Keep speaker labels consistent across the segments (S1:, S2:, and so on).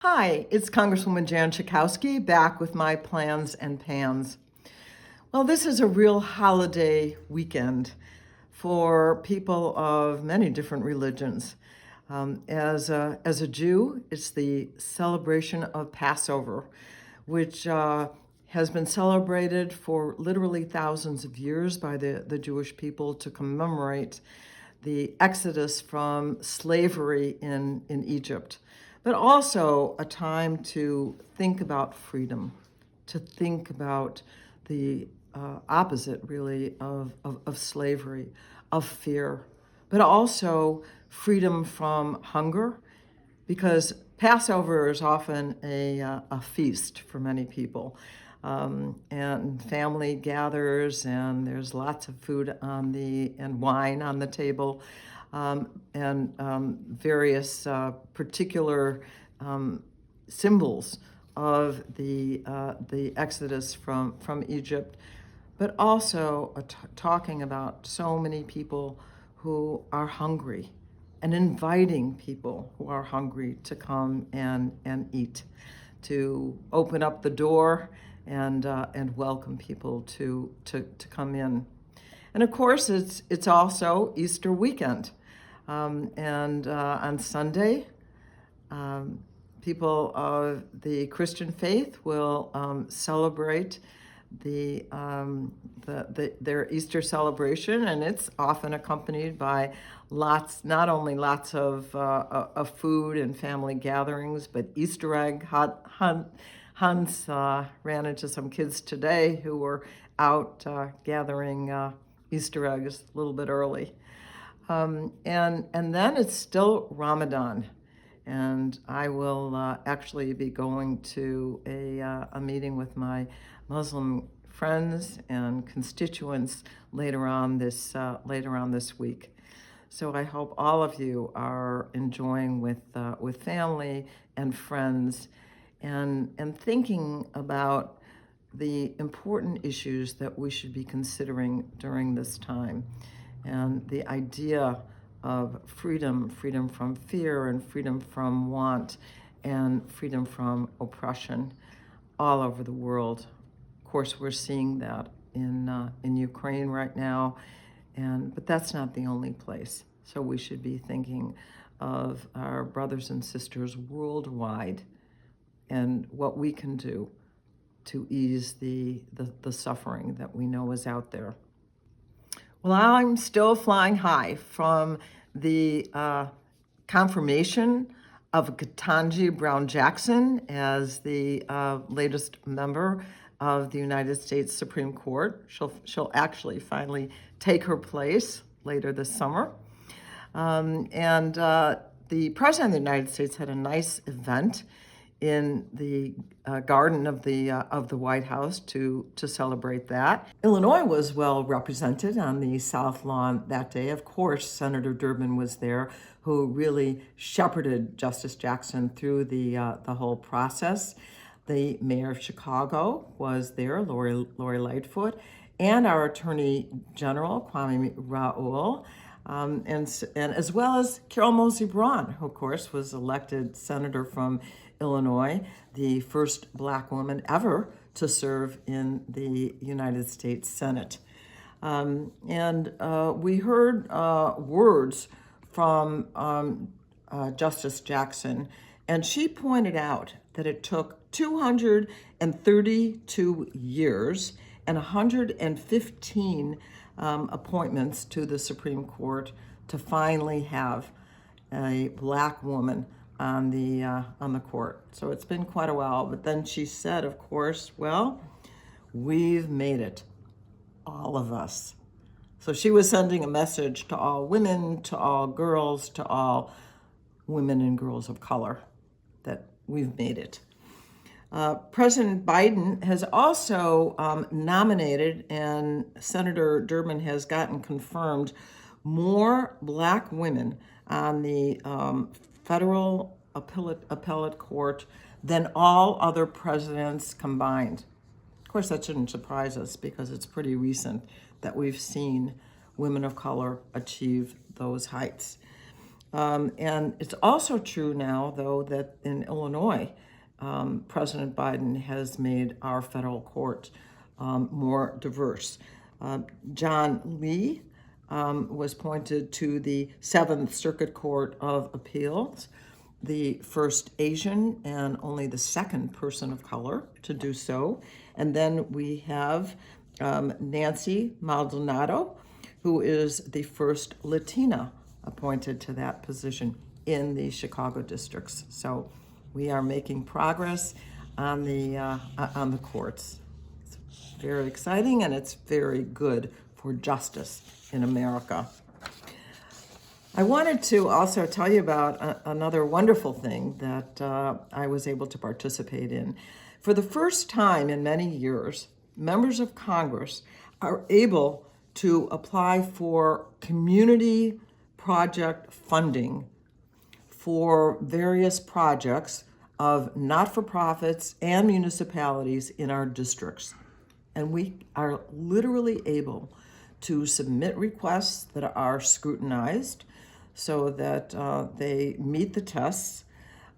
S1: Hi, it's Congresswoman Jan Schakowsky back with my plans and pans. Well, this is a real holiday weekend for people of many different religions. As a Jew, it's the celebration of Passover, which has been celebrated for literally thousands of years by the Jewish people to commemorate the exodus from slavery in Egypt, but also a time to think about freedom, to think about the opposite, really, of slavery, of fear, but also freedom from hunger, because Passover is often a feast for many people. And family gathers, and there's lots of food and wine on the table, and various particular symbols of the exodus from Egypt, but also talking about so many people who are hungry and inviting people who are hungry to come and eat, to open up the door and welcome people to come in. And of course, it's also Easter weekend. And on Sunday, people of the Christian faith will celebrate their Easter celebration, and it's often accompanied by not only lots of food and family gatherings, but Easter egg hunts. Ran into some kids today who were out gathering Easter eggs a little bit early. And then it's still Ramadan. And I will actually be going to a meeting with my Muslim friends and constituents later on this week. So I hope all of you are enjoying with family and friends, and thinking about the important issues that we should be considering during this time, and the idea of freedom from fear, and freedom from want, and freedom from oppression all over the world. Of course, we're seeing that in Ukraine right now, but that's not the only place. So we should be thinking of our brothers and sisters worldwide and what we can do to ease the suffering that we know is out there. Well, I'm still flying high from the confirmation of Ketanji Brown Jackson as the latest member of the United States Supreme Court. She'll actually finally take her place later this summer. And the President of the United States had a nice event in the garden of the White House to celebrate that. Illinois was well represented on the South Lawn that day. Of course, Senator Durbin was there, who really shepherded Justice Jackson through the whole process. The mayor of Chicago was there, Lori Lightfoot, and our Attorney General, Kwame Raoul. And as well as Carol Mosey Braun, who of course was elected senator from Illinois, the first Black woman ever to serve in the United States Senate. And we heard words from Justice Jackson, and she pointed out that it took 232 years and 115 appointments to the Supreme Court to finally have a Black woman on the court. So it's been quite a while. But then she said, of course, well, we've made it, all of us. So she was sending a message to all women, to all girls, to all women and girls of color, that we've made it. President Biden has also nominated, and Senator Durbin has gotten confirmed, more Black women on the federal appellate court than all other presidents combined. Of course, that shouldn't surprise us, because it's pretty recent that we've seen women of color achieve those heights. And it's also true now, though, that in Illinois, President Biden has made our federal court more diverse. John Lee was appointed to the Seventh Circuit Court of Appeals, the first Asian and only the second person of color to do so. And then we have Nancy Maldonado, who is the first Latina appointed to that position in the Chicago districts. So we are making progress on the courts. It's very exciting, and it's very good for justice in America. I wanted to also tell you about another wonderful thing that I was able to participate in. For the first time in many years, members of Congress are able to apply for community project funding for various projects of not-for-profits and municipalities in our districts. And we are literally able to submit requests that are scrutinized so that they meet the tests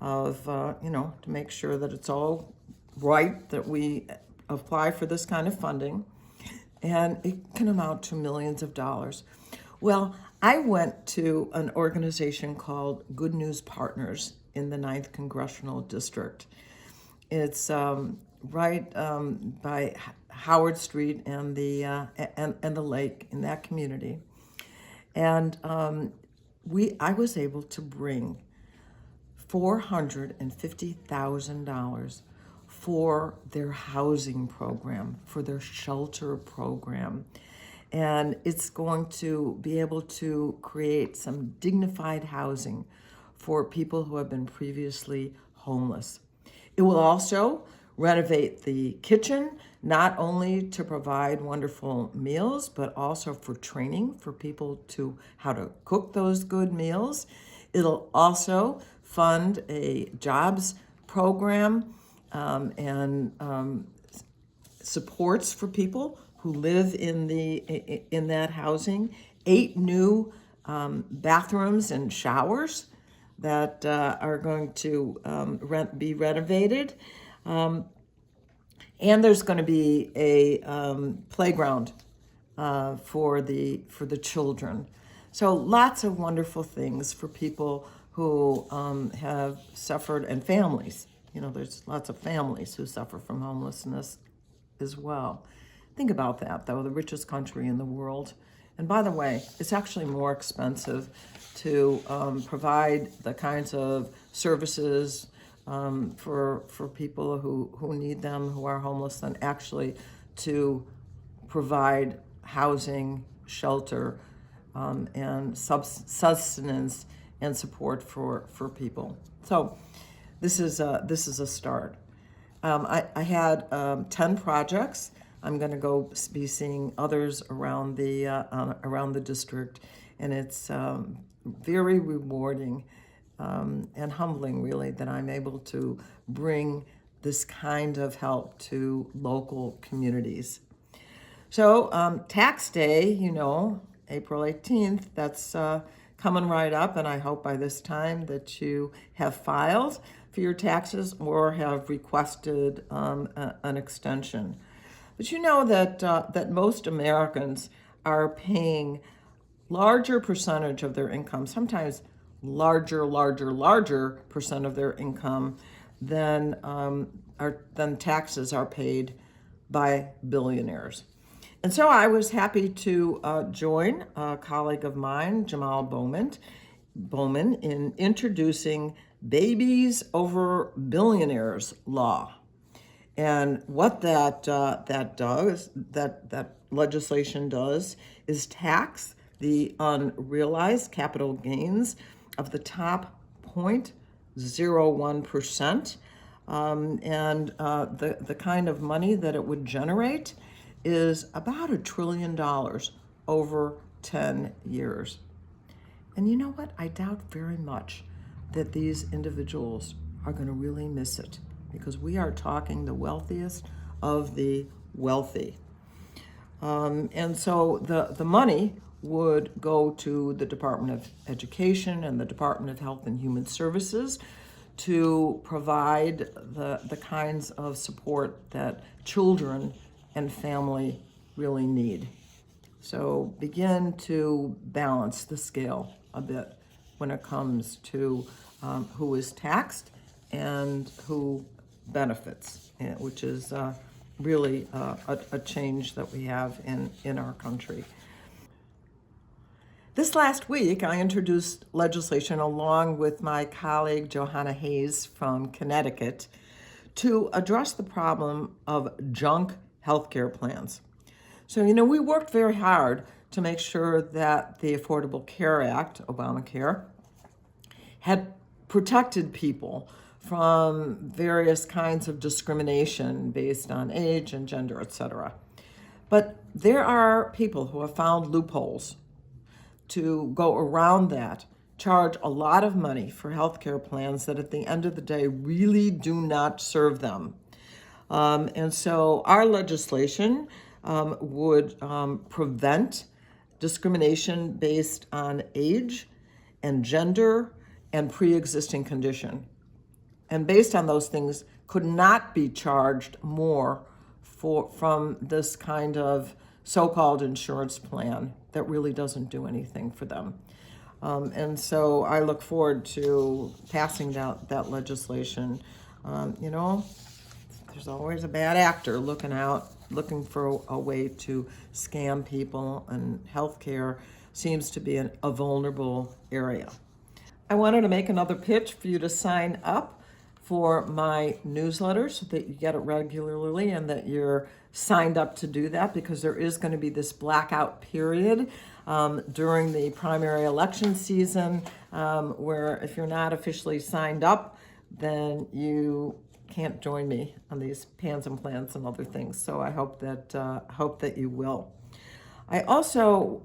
S1: of, to make sure that it's all right, that we apply for this kind of funding. And it can amount to millions of dollars. Well, I went to an organization called Good News Partners in the 9th Congressional District. It's right by Howard Street and the lake in that community. And I was able to bring $450,000 for their housing program, for their shelter program. And it's going to be able to create some dignified housing for people who have been previously homeless. It will also renovate the kitchen, not only to provide wonderful meals, but also for training for people to how to cook those good meals. It'll also fund a jobs program and supports for people who live in that housing. 8 new bathrooms and showers that are going to be renovated. And there's going to be a playground for the children. So lots of wonderful things for people who have suffered, and families. There's lots of families who suffer from homelessness as well. Think about that, though, the richest country in the world. And by the way, it's actually more expensive to provide the kinds of services for people who need them, who are homeless, than actually to provide housing, shelter, and sustenance and support for people. So this is a start. I had 10 projects. I'm going to be seeing others around the district, and it's very rewarding and humbling, really, that I'm able to bring this kind of help to local communities. So tax day, April 18th, that's coming right up, and I hope by this time that you have filed for your taxes or have requested an extension. But you know that most Americans are paying larger percentage of their income, sometimes larger percent of their income than taxes are paid by billionaires. And so I was happy to join a colleague of mine, Jamal Bowman, in introducing Babies Over Billionaires Law. And what that legislation does is tax the unrealized capital gains of the top 0.01%, and the kind of money that it would generate is about $1 trillion over 10 years. And you know what? I doubt very much that these individuals are going to really miss it, because we are talking the wealthiest of the wealthy. And so the money would go to the Department of Education and the Department of Health and Human Services to provide the kinds of support that children and family really need. So begin to balance the scale a bit when it comes to who is taxed and who benefits, which is really a change that we have in our country. This last week, I introduced legislation along with my colleague Johanna Hayes from Connecticut to address the problem of junk healthcare plans. So, we worked very hard to make sure that the Affordable Care Act, Obamacare, had protected people from various kinds of discrimination based on age and gender, etc. But there are people who have found loopholes to go around that, charge a lot of money for healthcare plans that at the end of the day really do not serve them. And so our legislation would prevent discrimination based on age and gender and pre-existing condition. And based on those things, could not be charged more from this kind of so-called insurance plan that really doesn't do anything for them. And so I look forward to passing that legislation. There's always a bad actor looking for a way to scam people, and healthcare seems to be a vulnerable area. I wanted to make another pitch for you to sign up for my newsletter so that you get it regularly and that you're signed up to do that, because there is going to be this blackout period during the primary election season where if you're not officially signed up, then you can't join me on these pans and plans and other things. So I hope that you will. I also,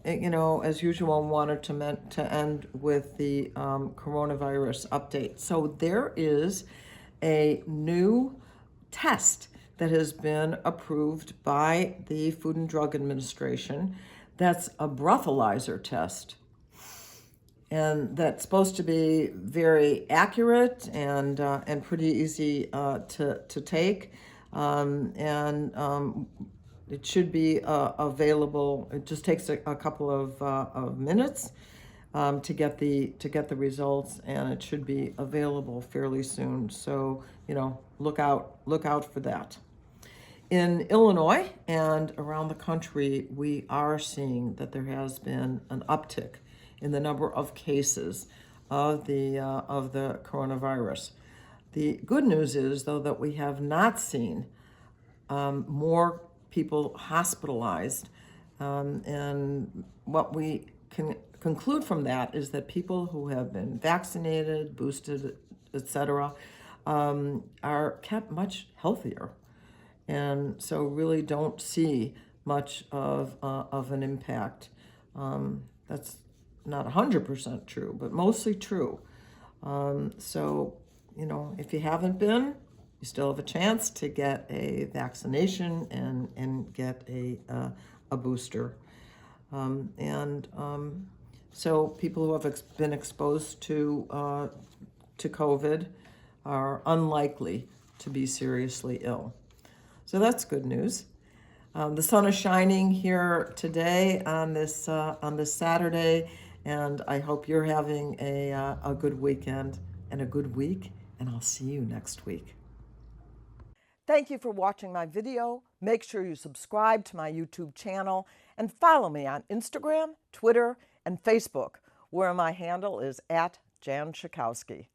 S1: as usual, wanted to end with the coronavirus update. So there is a new test that has been approved by the Food and Drug Administration. That's a breathalyzer test. And that's supposed to be very accurate and pretty easy to take. It should be available. It just takes a couple of minutes to get the results, and it should be available fairly soon. So look out for that. In Illinois and around the country, we are seeing that there has been an uptick in the number of cases of the coronavirus. The good news is, though, that we have not seen more people hospitalized, and what we can conclude from that is that people who have been vaccinated, boosted, etc., are kept much healthier, and so really don't see much of an impact. That's not 100% true, but mostly true. So, if you haven't been, you still have a chance to get a vaccination and get a booster. So people who have been exposed to COVID are unlikely to be seriously ill. So that's good news. The sun is shining here today on this Saturday, and I hope you're having a good weekend and a good week, and I'll see you next week. Thank you for watching my video. Make sure you subscribe to my YouTube channel and follow me on Instagram, Twitter, and Facebook, where my handle is @Jan Schakowsky.